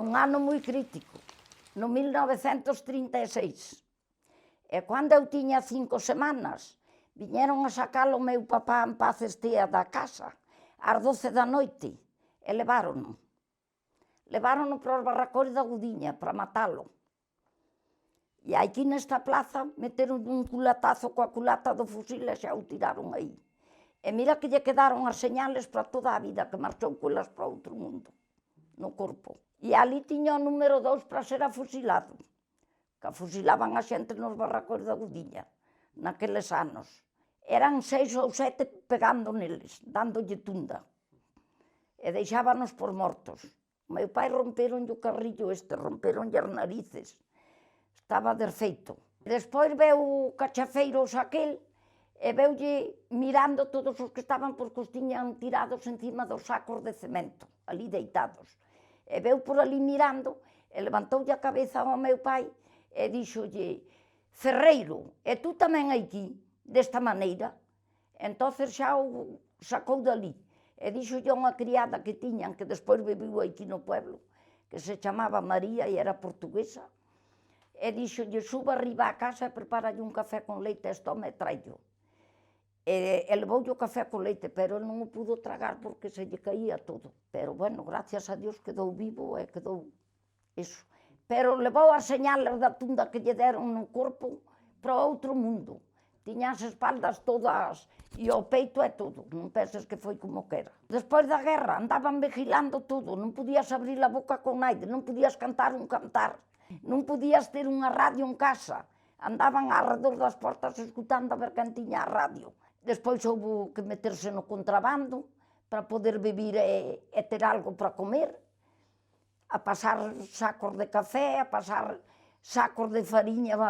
nun ano moi crítico, no 1936. E cando eu tiña 5 semanas, viñeron a sacar o meu papá en paz estea da casa, ás 12 da noite, e levárono. Levárono para os barracóns da Gudiña, para matalo. E aquí nesta plaza meteron un culatazo coa culata do fusil e xa o tiraron aí. E mira que lle quedaron as señales para toda a vida, que marchou colas para outro mundo, no corpo. E ali tiña o número 2 para ser afusilado, que afusilaban a xente nos barracóns da Gudiña, naqueles anos. Eran 6 ou 7 pegando neles, dándolle tunda. E deixábanos por mortos. O meu pai romperonlle o carrillo romperonlle as narices. Estaba desfeito. Despois veu o cachafeiros aquel e veulle mirando todos os que estaban, porque os tiñan tirados encima dos sacos de cemento, ali deitados. E veu por ali mirando, e levantoulle a cabeza ao meu pai e díxolle: Ferreiro, e tú tamén aquí, desta maneira? Entonces xa o sacou dali. E díxolle a unha criada que tiñan, que despois viviu aquí no pueblo, que se chamaba María e era portuguesa, e díxolle: suba arriba a casa e preparalle un café con leite, e tome e traillo. E levoulle o café con leite, pero non o pudo tragar porque se lle caía todo. Pero, bueno, gracias a Dios quedou vivo e quedou iso. Pero levou as señales da tunda que lle deron no corpo para outro mundo. Tiña as espaldas todas e o peito e todo, non penses que foi como que era. Despois da guerra andaban vigilando todo, non podías abrir a boca con naide, non podías cantar un cantar, non podías ter unha radio en casa. Andaban arredor das portas escutando a ver quen tiña a radio. Despois houve que meterse no contrabando para poder vivir e ter algo para comer, a pasar sacos de café, a pasar sacos de fariña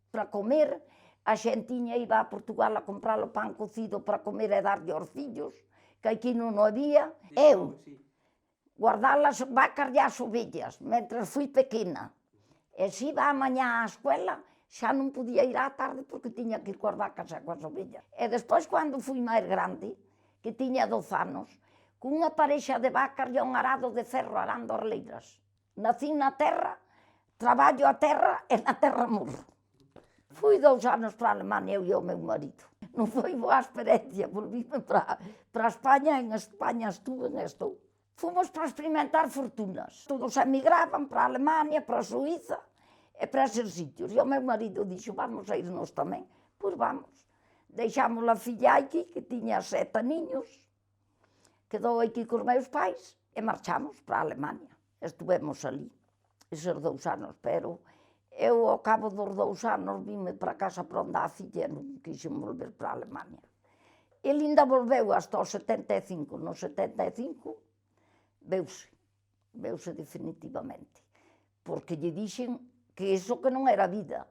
para comer. A xentiña iba a Portugal a comprar o pan cocido para comer e darlle aos fillos, que aquí non o había. Eu guardar as vacas e as ovellas, mentre fui pequena. E se iba a mañá á escuela, xa non podía ir á tarde porque tiña que ir coas vacas e coas ovellas. E despois, cando fui máis grande, que tiña 12 anos, cunha parexa de vacas e un arado de ferro arando as leiras. Nacín na terra, traballo a terra e na terra morro. Fui 2 anos para a Alemania, eu e o meu marido. Non foi boa experiencia, volvíme para España, en España estuve e estou. Fomos para experimentar fortunas. Todos emigraban para a Alemania, para a Suiza e para eses sitios. E o meu marido dixo: vamos a irnos tamén. Pois vamos. Deixamos a filla aquí, que tiña 7 aniños, quedou aquí cos meus pais e marchamos para a Alemania. Estuvemos ali eses 2 anos, pero eu, ao cabo dos 2 anos, vime para casa para onde a filla, non quixen volver para a Alemania. Ele ainda volveu hasta o 75. No 75 veuse definitivamente, porque lle dixen que iso que non era vida.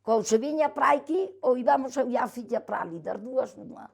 Ou se viña para aquí, ou íbamos eu e a filla para ali, das dúas unha.